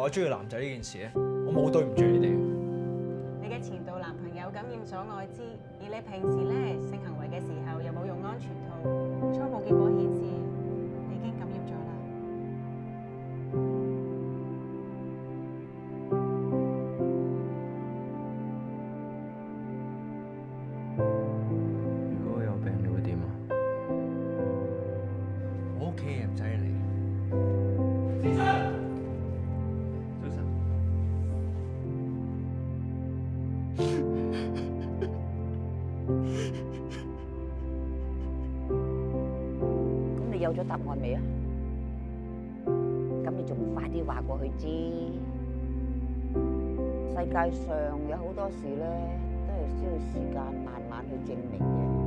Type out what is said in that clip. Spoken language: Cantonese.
我中意男仔呢件事咧，我冇對唔住你哋。你嘅前度男朋友感染咗艾滋，而你平時咧性行為嘅時候又冇用安全套，初步結果顯示你已經感染咗啦。如果我有病，你會點啊？我屋企嘅唔使理。早晨。咁你有咗答案未啊？咁你仲快啲話過去知。世界上有好多事咧，都係需要時間慢慢去證明嘅。